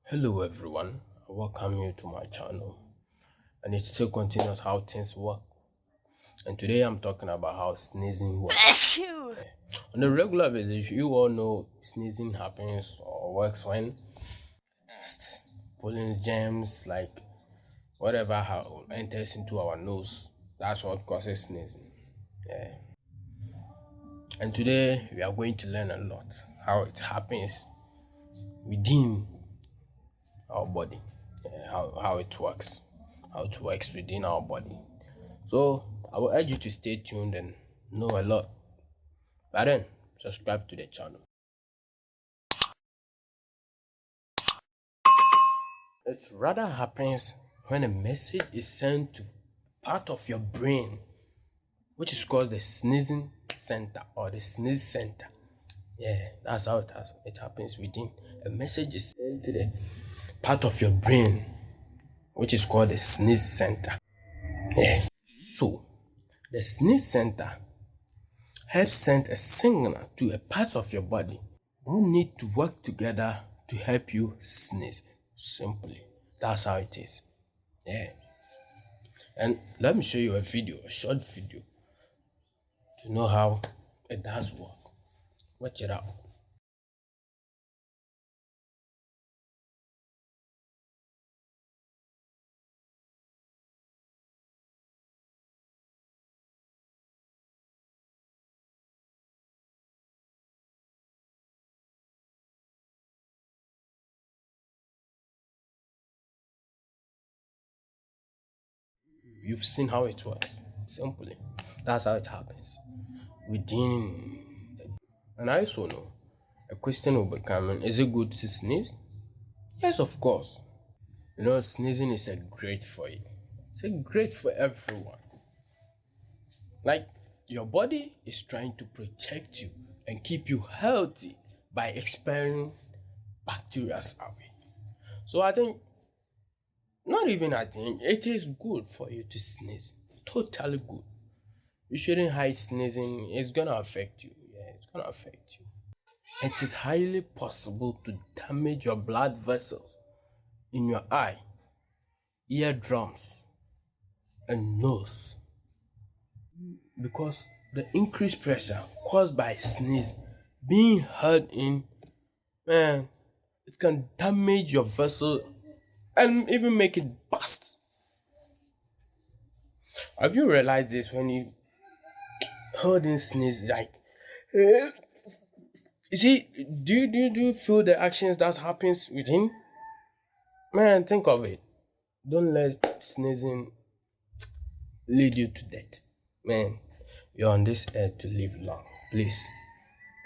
Hello everyone, I welcome you to my channel and it still continues how things work. And today I'm talking about how sneezing works. Phew. On a regular basis, you all know sneezing happens or works when dust, pollen germs, like whatever how enters into our nose. That's what causes sneezing. And today we are going to learn a lot how it happens within our body, how it works, how it works within our body. So I will urge you to stay tuned and know a lot. But then subscribe to the channel. It rather happens when a message is sent to part of your brain, which is called the sneezing center or the sneeze center. Yeah, that's how it happens within. A message is sent to the part of your brain, which is called the sneeze center. Yeah. So the sneeze center helps send a signal to a part of your body who need to work together to help you sneeze. Simply. That's how it is. Yeah. And let me show you a video, a short video, to know how it does work. Watch it out. You've seen how it works. Simply. That's how it happens. Within. And I also know a question will be coming, is it good to sneeze? Yes, of course. Sneezing is a great for you. It's a great for everyone. Like your body is trying to protect you and keep you healthy by expelling bacteria away. So I think, not even I think, it is good for you to sneeze. Totally good. You shouldn't hide sneezing. It's gonna affect you. Yeah, it's gonna affect you. It is highly possible to damage your blood vessels in your eye, eardrums, and nose because the increased pressure caused by sneeze being held in, man, it can damage your vessel and even make it burst. Have you realized this when you hold in sneeze? Like, you see, do you feel the actions that happens within? Man, think of it. Don't let sneezing lead you to death. Man, you're on this earth to live long. Please,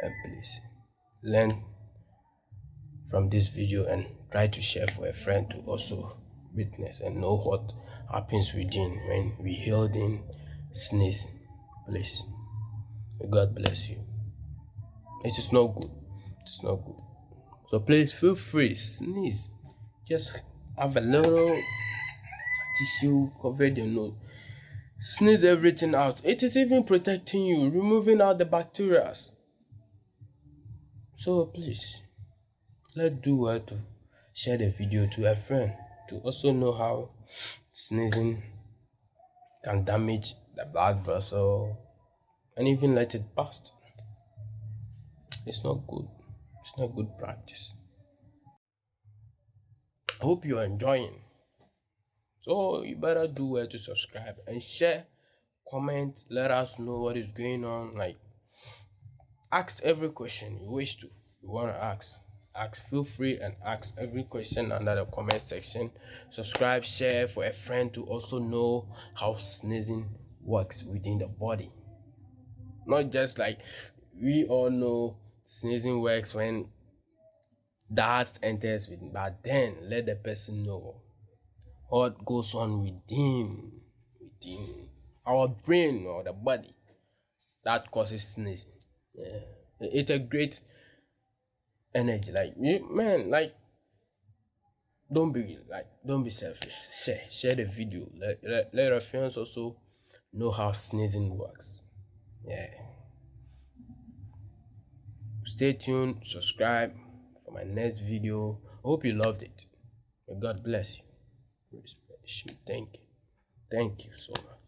and please, learn from this video and try to share for a friend to also witness and know what happens within when we hold in sneeze. Please. May God bless you. It is not good. It's not good. So please feel free, sneeze. Just have a little tissue, cover your nose. Sneeze everything out. It is even protecting you, removing out the bacteria. So please, let's do well to share the video to a friend to also know how sneezing can damage the blood vessel and even let it burst. It's not good. It's not good practice. I hope you're enjoying. So you better do well to subscribe and share, comment, let us know what is going on. Like, ask every question you wish to. You want to ask. Ask, feel free and ask every question under the comment section. Subscribe, share for a friend to also know how sneezing works within the body. Not just like we all know sneezing works when dust enters within, but then let the person know what goes on within our brain or the body that causes sneezing. Yeah. It's a great energy. Like you man, like don't be selfish. Share the video. Let your friends also know how sneezing works. Yeah. Stay tuned, subscribe for my next video. Hope you loved it. May God bless you. Thank you. Thank you so much.